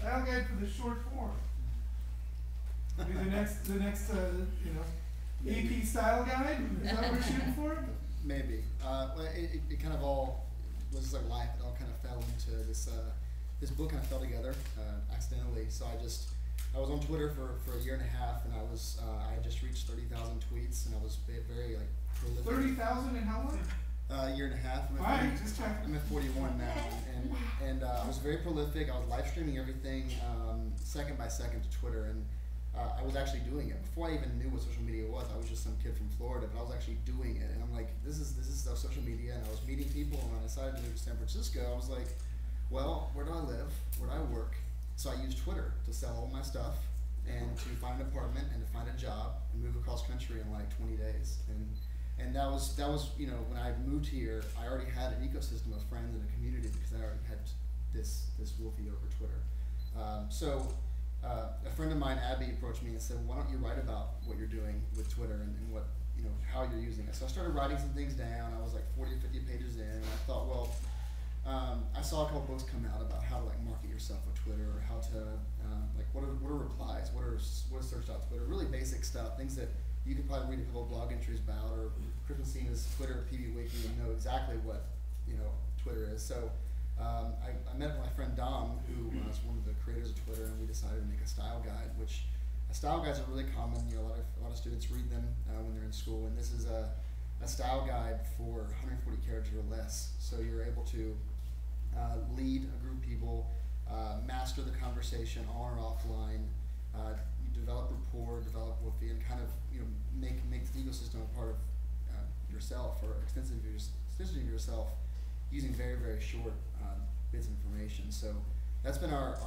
Style guide for the short form. Maybe the next AP style guide. Is that what we're shooting for? Maybe. Well, it kind of all was like life. It all kind of fell into this. This book kind of fell together accidentally. So I was on Twitter for a year and a half, and I just reached 30,000 tweets, and I was very like prolific. 30,000 in how long? A year and a half. Just checking. I'm at 41 now, and I was very prolific. I was live streaming everything second by second to Twitter, and I was actually doing it before I even knew what social media was. I was just some kid from Florida, but I was actually doing it, and I'm like, this is social media, and I was meeting people, and when I decided to move to San Francisco, I was like, well, where do I live? Where do I work? So I used Twitter to sell all my stuff and to find an apartment and to find a job and move across country in like 20 days. And that was when I moved here, I already had an ecosystem of friends and a community because I already had this Wolfie over Twitter. A friend of mine, Abby, approached me and said, why don't you write about what you're doing with Twitter and what, how you're using it. So I started writing some things down. I was like 40 or 50 pages in, and I thought, well, I saw a couple books come out about how to like market yourself with Twitter, or how to like what are replies, what are searched out Twitter, really basic stuff, things that you could probably read a couple of blog entries about, or Chris Messina's Twitter PB Wiki and know exactly what Twitter is. So I met my friend Dom, who was one of the creators of Twitter, and we decided to make a style guide. Which style guides are really common. A lot of students read them when they're in school, and this is a style guide for 140 characters or less. So you're able to lead a group of people, master the conversation on or offline, you develop rapport, develop Wolfie, and kind of make the ecosystem a part of yourself, or extension of yourself, using very, very short bits of information. So that's been our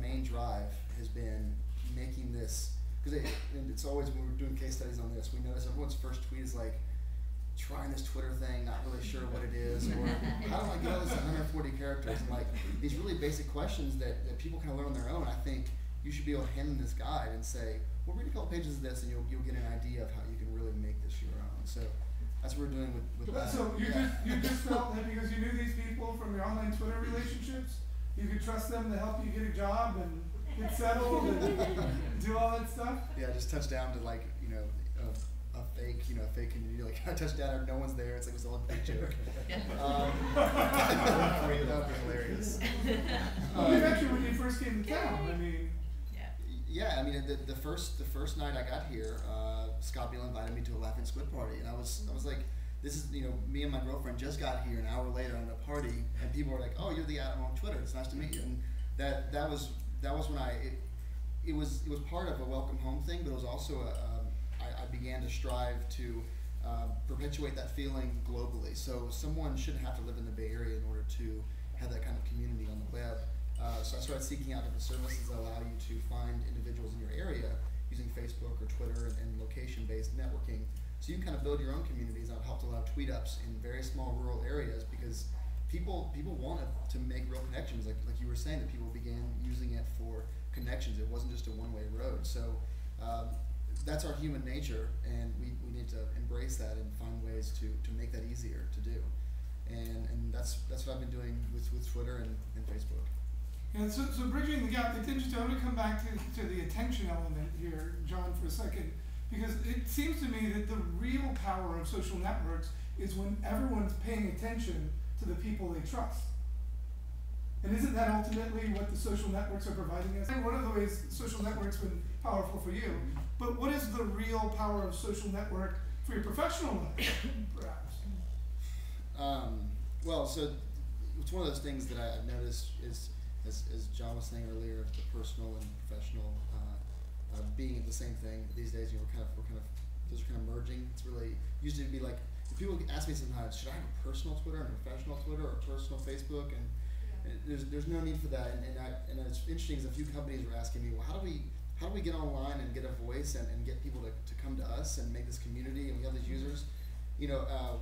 main drive, has been making this, because it's always, when we're doing case studies on this, we notice everyone's first tweet is like, trying this Twitter thing, not really sure what it is, or how do I get all this 140 characters, and like these really basic questions that people can learn on their own. I think you should be able to hand them this guide and say, well, read a couple pages of this and you'll get an idea of how you can really make this your own. So that's what we're doing with that. So you just felt that because you knew these people from your online Twitter relationships, you could trust them to help you get a job and get settled and do all that stuff? Yeah, just touch down to like, a fake community, like I touched down and no one's there, it's like this old big joke. That would be hilarious. Actually, when you first came to town, I mean. Yeah, I mean the first night I got here, Scott Beal invited me to a Laughing Squid party, and I was like, this is, me and my girlfriend just got here an hour later on a party, and people were like, oh, you're the Adam on Twitter, it's nice to meet you. And that was when it was part of a welcome home thing, but it was also I began to strive to perpetuate that feeling globally. So someone shouldn't have to live in the Bay Area in order to have that kind of community on the web. So I started seeking out different services that allow you to find individuals in your area using Facebook or Twitter and location-based networking. So you can kind of build your own communities. I've helped a lot of tweet ups in very small rural areas because people wanted to make real connections. Like you were saying, that people began using it for connections. It wasn't just a one-way road. So that's our human nature, and we need to embrace that and find ways to make that easier to do. And that's what I've been doing with Twitter and Facebook. Yeah, so bridging the gap, I want to come back to the attention element here, John, for a second, because it seems to me that the real power of social networks is when everyone's paying attention to the people they trust. And isn't that ultimately what the social networks are providing us? One of the ways social networks have been powerful for you, but what is the real power of social network for your professional life, perhaps? Well, so it's one of those things that I've noticed is, as John was saying earlier, the personal and professional being the same thing these days. We're kind of those are kind of merging. It's really used to be like, people ask me sometimes, should I have a personal Twitter and a professional Twitter or a personal Facebook? And there's no need for that. And it's interesting because a few companies were asking me, well, how do we get online and get a voice and get people to come to us and make this community, and we have these users.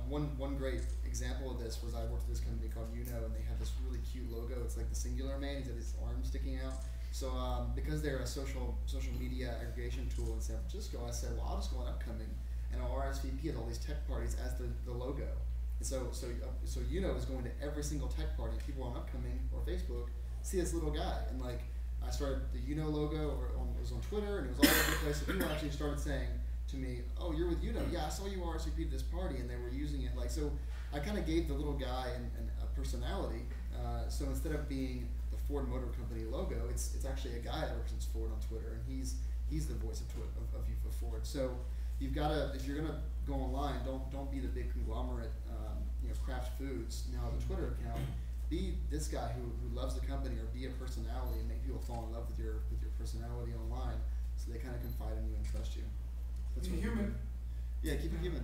One great example of this was I worked at this company called Uno, and they had this really cute logo. It's like the Singular Man. He's got his arms sticking out. So because they're a social media aggregation tool in San Francisco, I said, well, I'll just go on Upcoming, and I'll RSVP at all these tech parties as the logo. And so Uno is going to every single tech party. People on Upcoming or Facebook see this little guy, and like I started the logo, it was on Twitter, and it was all over the place. So people actually started saying to me, "Oh, you're with Yeah, I saw you RSVP to this party," and they were using it. Like, so I kind of gave the little guy a personality. So instead of being the Ford Motor Company logo, it's actually a guy that represents Ford on Twitter, and he's the voice of Ford. So you've got to, if you're gonna go online, don't be the big conglomerate, Kraft Foods now have a Twitter account. Be this guy who loves the company, or be a personality and make people fall in love with your personality online, so they kind of confide in you and trust you. Be human. Yeah, keep it human.